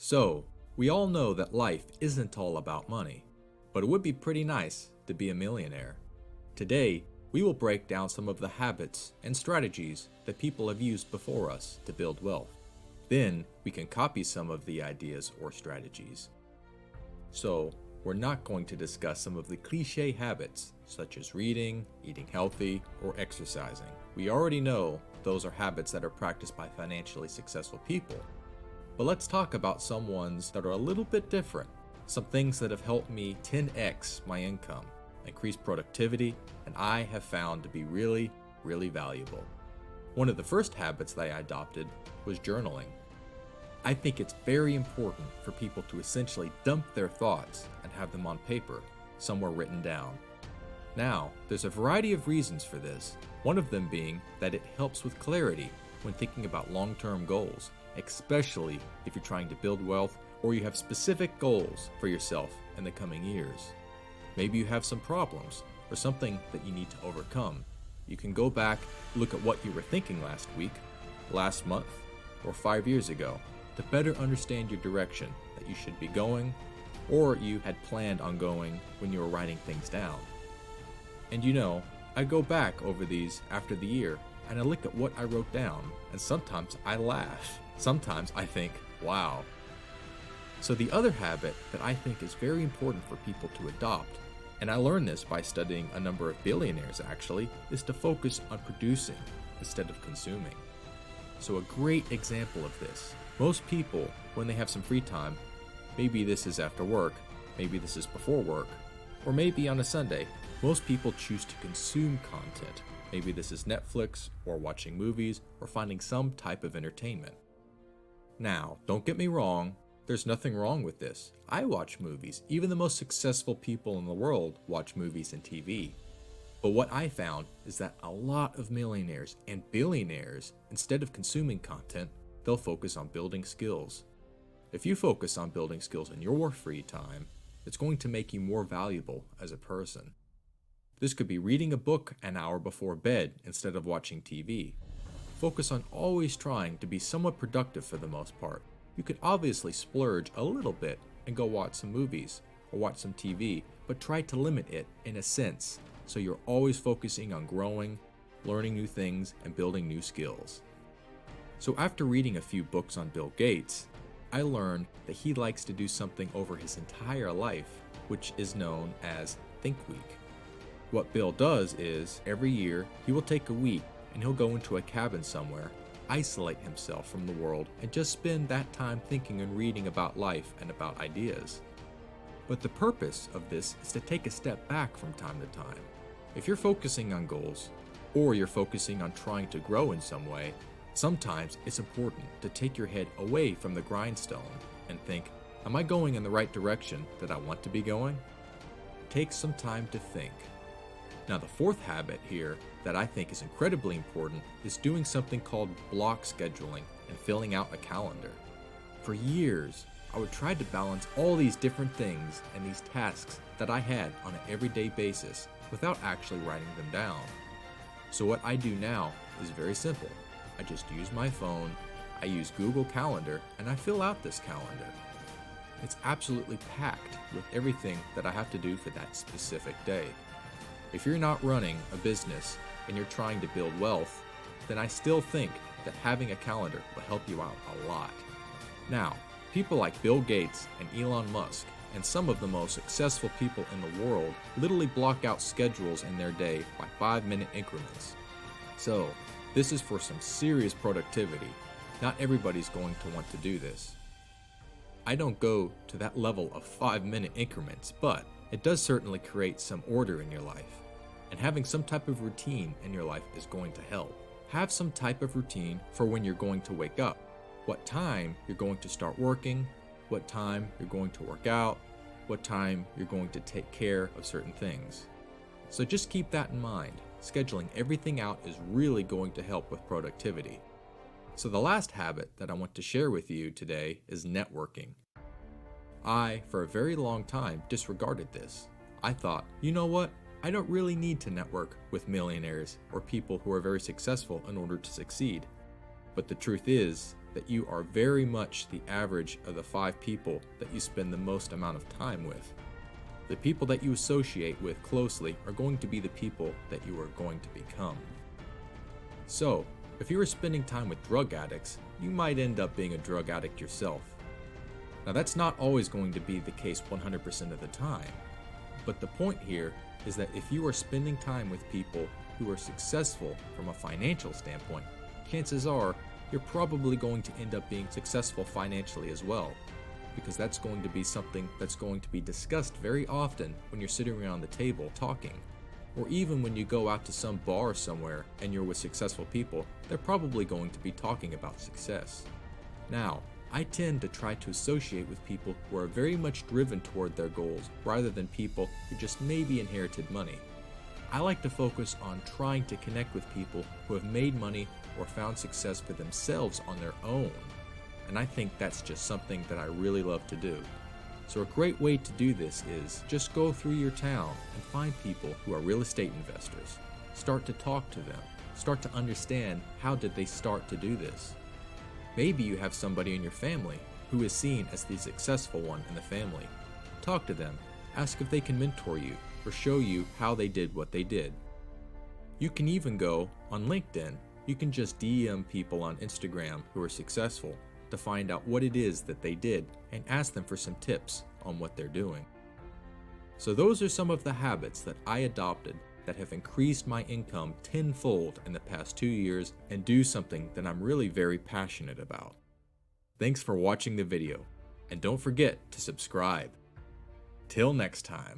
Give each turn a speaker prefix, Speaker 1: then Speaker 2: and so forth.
Speaker 1: So, we all know that life isn't all about money, but it would be pretty nice to be a millionaire. Today, we will break down some of the habits and strategies that people have used before us to build wealth. Then, we can copy some of the ideas or strategies. So, we're not going to discuss some of the cliche habits, such as reading, eating healthy, or exercising. We already know those are habits that are practiced by financially successful people. But let's talk about some ones that are a little bit different. Some things that have helped me 10x my income, increase productivity, and I have found to be really valuable. One of the first habits that I adopted was journaling. I think it's very important for people to essentially dump their thoughts and have them on paper, somewhere written down. Now, there's a variety of reasons for this, one of them being that it helps with clarity when thinking about long-term goals, especially if you're trying to build wealth or you have specific goals for yourself in the coming years. Maybe you have some problems or something that you need to overcome. You can go back, look at what you were thinking last week, last month, or 5 years ago to better understand your direction that you should be going or you had planned on going when you were writing things down. And I go back over these after the year and I look at what I wrote down, and sometimes I laugh. Sometimes I think, wow. So the other habit that I think is very important for people to adopt, and I learned this by studying a number of billionaires actually, is to focus on producing instead of consuming. So a great example of this, most people, when they have some free time, maybe this is after work, maybe this is before work, or maybe on a Sunday, most people choose to consume content. Maybe this is Netflix, or watching movies, or finding some type of entertainment. Now, don't get me wrong, there's nothing wrong with this. I watch movies. Even the most successful people in the world watch movies and TV. But what I found is that a lot of millionaires and billionaires, instead of consuming content, they'll focus on building skills. If you focus on building skills in your free time, it's going to make you more valuable as a person. This could be reading a book an hour before bed instead of watching TV. Focus on always trying to be somewhat productive for the most part. You could obviously splurge a little bit and go watch some movies or watch some TV, but try to limit it in a sense so you're always focusing on growing, learning new things, and building new skills. So after reading a few books on Bill Gates, I learned that he likes to do something over his entire life, which is known as Think Week. What Bill does is, every year, he will take a week and he'll go into a cabin somewhere, isolate himself from the world, and just spend that time thinking and reading about life and about ideas. But the purpose of this is to take a step back from time to time. If you're focusing on goals, or you're focusing on trying to grow in some way, sometimes it's important to take your head away from the grindstone and think, am I going in the right direction that I want to be going? Take some time to think. Now the fourth habit here that I think is incredibly important is doing something called block scheduling and filling out a calendar. For years, I would try to balance all these different things and these tasks that I had on an everyday basis without actually writing them down. So what I do now is very simple. I just use my phone, I use Google Calendar, and I fill out this calendar. It's absolutely packed with everything that I have to do for that specific day. If you're not running a business and you're trying to build wealth, then I still think that having a calendar will help you out a lot. Now, people like Bill Gates and Elon Musk and some of the most successful people in the world literally block out schedules in their day by 5-minute increments. So, this is for some serious productivity. Not everybody's going to want to do this. I don't go to that level of 5-minute increments, but it does certainly create some order in your life. And having some type of routine in your life is going to help. Have some type of routine for when you're going to wake up, what time you're going to start working, what time you're going to work out, what time you're going to take care of certain things. So just keep that in mind. Scheduling everything out is really going to help with productivity. So the last habit that I want to share with you today is networking. I, for a very long time, disregarded this. I thought, you know what? I don't really need to network with millionaires or people who are very successful in order to succeed. But the truth is, that you are very much the average of the 5 people that you spend the most amount of time with. The people that you associate with closely are going to be the people that you are going to become. So, if you are spending time with drug addicts, you might end up being a drug addict yourself. Now that's not always going to be the case 100% of the time, but the point here is that if you are spending time with people who are successful from a financial standpoint, chances are you're probably going to end up being successful financially as well, because that's going to be something that's going to be discussed very often when you're sitting around the table talking. Or even when you go out to some bar somewhere and you're with successful people, they're probably going to be talking about success. Now, I tend to try to associate with people who are very much driven toward their goals rather than people who just maybe inherited money. I like to focus on trying to connect with people who have made money or found success for themselves on their own. And I think that's just something that I really love to do. So a great way to do this is just go through your town and find people who are real estate investors. Start to talk to them. Start to understand how did they start to do this. Maybe you have somebody in your family who is seen as the successful one in the family. Talk to them. Ask if they can mentor you or show you how they did what they did. You can even go on LinkedIn. You can just DM people on Instagram who are successful to find out what it is that they did and ask them for some tips on what they're doing. So those are some of the habits that I adopted that have increased my income tenfold in the past 2 years and do something that I'm really very passionate about. Thanks for watching the video, and don't forget to subscribe. Till next time.